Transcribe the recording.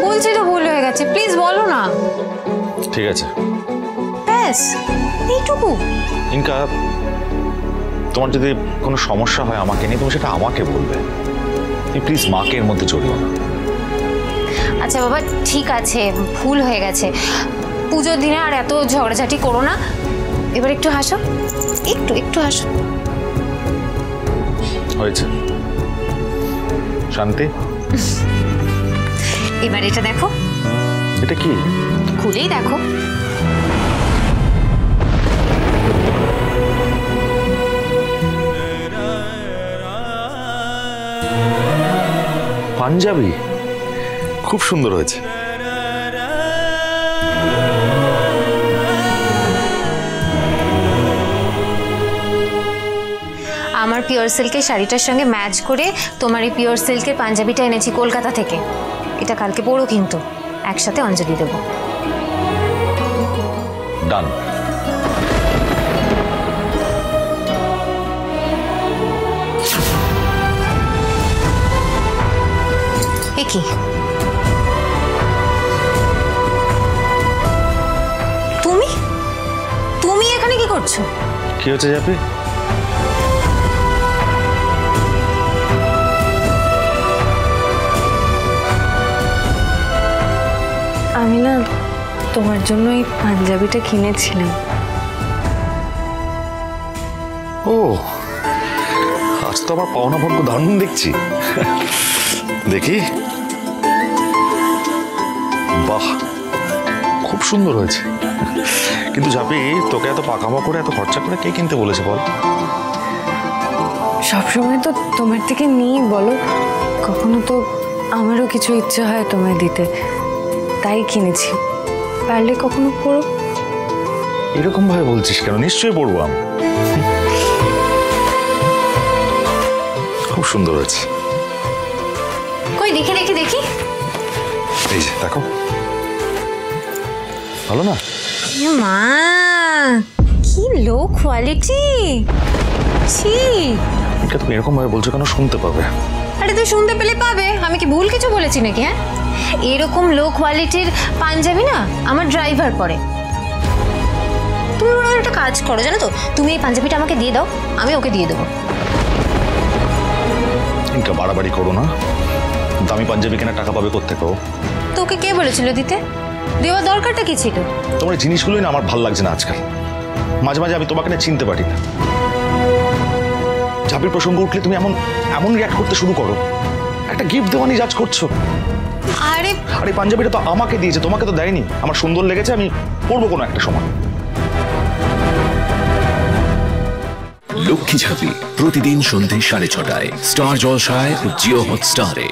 বলছি তো ভুল হয়ে গেছে, প্লিজ বলো না। ঠিক আছে ব্যাস এইটুকু। ইনকা, তোমার যদি কোনো সমস্যা হয় আমাকে নিয়ে, তুমি সেটা আমাকে বলবে। তুমি প্লিজ মাকে এর মধ্যে জড়িও না। আচ্ছা বাবা ঠিক আছে, ভুল হয়ে গেছে। পুজোর দিনে আর এত ঝগড়াঝাটি করো না। এবার একটু হাসো, একটু একটু হাসো। হয়েছে শান্তি। এবার এটা দেখো। এটা কি? খুলেই দেখো। পাঞ্জাবি খুব সুন্দর হয়েছে। আমার পিওর সিল্কের শাড়িটার সঙ্গে ম্যাচ করে তোমার এই পিওর সিল্কের পাঞ্জাবিটা এনেছি কলকাতা থেকে। এটা কালকে পরো, কিন্তু একসাথে অঞ্জলি দেবো। ডান। এ কি? তুমি তুমি এখানে কি করছো? কি হচ্ছে জাপি? আমি না তোমার জন্য এই পাঞ্জাবিটা কিনেছিলাম। ও, আজ তো আমার পাওনা ভাগ্য দারুণ দেখছি। দেখি। বাহ, খুব সুন্দর হয়েছে। কিন্তু জাপি, তোকে এত পাকামো করে এত খরচা করে কে কিনতে বলেছে বল? সবসময় তো তোমার থেকে নিই বলো, কখনো তো আমারও কিছু ইচ্ছে হয় তোমায় দিতে, তাই কিনেছি। পারলে কখনো পড়ো। এরকম ভাবে বলছিস কেন? নিশ্চয়ই পড়বো আমি। খুব সুন্দর হয়েছে। কই দেখি দেখি দেখি। এই যে দেখো, ভালো না? মা কি লো কোয়ালিটি। ছি, তুমি এরকম ভাবে বলছো কেন? শুনতে পাবে। আরে তুই শুনতে পেলে পাবে, আমি কি ভুল কিছু বলেছি নাকি? হ্যাঁ, এরকম লো কোয়ালিটির পাঞ্জাবি না আমার ড্রাইভার পরে। তুমি ওরা একটা কাজ করো জানো তো, তুমি এই পাঞ্জাবিটা আমাকে দিয়ে দাও, আমি ওকে দিয়ে দেবো। ইনকা বাড়াবাড়ি করো না। দামি পাঞ্জাবি কেনার টাকা পাবে কোত্থেকে? তোকে কে বলেছিল দিতে? দেওয়ার দরকারটা কি ছিল? তোমার জিনিসগুলোই না আমার ভাল লাগছে না আজকাল। মাঝে মাঝে আমি তোমাকে না চিনতে পারি না। জাপির প্রসঙ্গ উঠলে তুমি এমন এমন রিঅ্যাক্ট করতে শুরু করো। একটা গিফট দেওয়া নিয়ে জাজ করছো। আরে আরে পাঞ্জাবিটা তো আমাকে দিয়েছে, তোমাকে তো দেয়নি। আমার সুন্দর লেগেছে, আমি পরবো কোনো একটা সময়। লক্ষ্মী ঝাঁপি প্রতিদিন সন্ধ্যে 6:30টায় স্টার জলসায় ও জিও হটস্টারে।